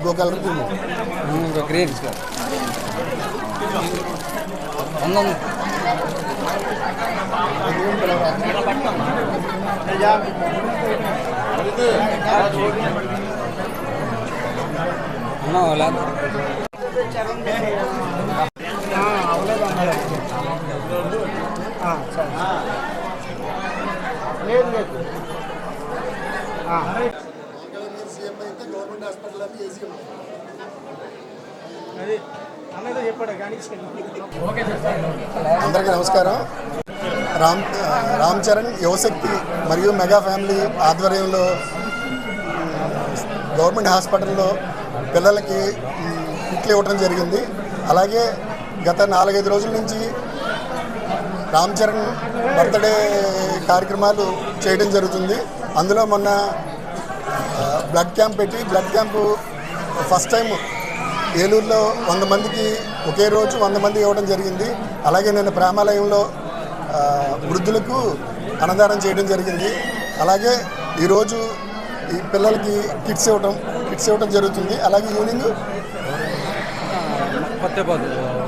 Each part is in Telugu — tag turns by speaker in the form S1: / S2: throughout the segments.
S1: दो कलर की ग्रीन అందరికీ నమస్కారం. రామ్ చరణ్ యువశక్తి మరియు మెగా ఫ్యామిలీ ఆధ్వర్యంలో గవర్నమెంట్ హాస్పిటల్లో పిల్లలకి కిట్లు ఇవ్వడం జరిగింది. అలాగే గత 4-5 రోజుల నుంచి రామ్ చరణ్ బర్త్డే కార్యక్రమాలు చేయడం జరుగుతుంది. అందులో మొన్న బ్లడ్ క్యాంప్ పెట్టి బ్లడ్ క్యాంపు ఫస్ట్ టైం ఏలూరులో 100 మందికి ఒకే రోజు 100 మంది ఇవ్వడం జరిగింది. అలాగే నేను ప్రేమాలయంలో వృద్ధులకు అన్నదానం చేయడం జరిగింది. అలాగే ఈరోజు ఈ పిల్లలకి కిట్స్ ఇవ్వడం జరుగుతుంది. అలాగే ఈవినింగ్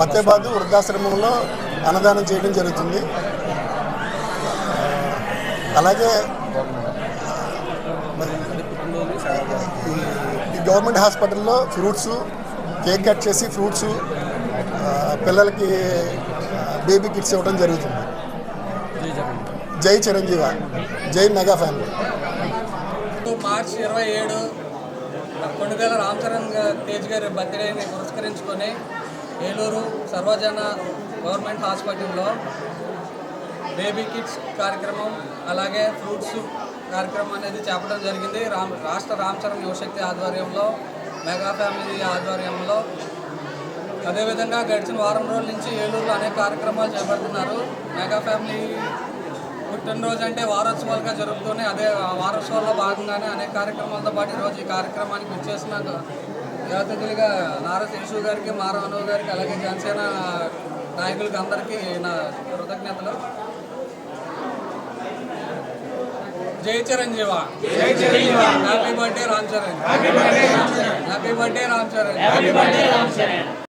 S1: పత్తేబాదు వృద్ధాశ్రమంలో అన్నదానం చేయడం జరుగుతుంది. అలాగే ఈ గవర్నమెంట్ హాస్పిటల్లో ఫ్రూట్స్ కేక్ కట్ చేసి ఫ్రూట్స్ పిల్లలకి బేబీ కిట్స్ ఇవ్వడం జరుగుతుంది. జై చిరంజీవ, జై మెగా ఫ్యామిలీ.
S2: మార్చి 27 కొండగల రామ్ చరణ్ తేజ్ గారి బర్త్డేని పురస్కరించుకొని ఏలూరు సర్వజన గవర్నమెంట్ హాస్పిటల్లో బేబీ కిట్స్ కార్యక్రమం అలాగే ఫ్రూట్స్ కార్యక్రమం అనేది చేపట్టడం జరిగింది. రాష్ట్ర రామ్ చరణ్ యువశక్తి ఆధ్వర్యంలో, మెగా ఫ్యామిలీ ఆధ్వర్యంలో. అదేవిధంగా గడిచిన వారం రోజుల నుంచి ఏలూరులో అనేక కార్యక్రమాలు చేపడుతున్నారు. మెగా ఫ్యామిలీ పుట్టినరోజు అంటే వారోత్సవాలుగా జరుపుతూనే అదే వారోత్సవాల్లో భాగంగానే అనేక కార్యక్రమాలతో పాటు ఈరోజు ఈ కార్యక్రమానికి వచ్చేసిన అతిథులుగా నారా శేషు గారికి, మారవనవ్ గారికి, అలాగే జనసేన నాయకులకి అందరికీ నా కృతజ్ఞతలు. జై Chiranjeeva, happy birthday Ram Charan, happy birthday Ram Charan.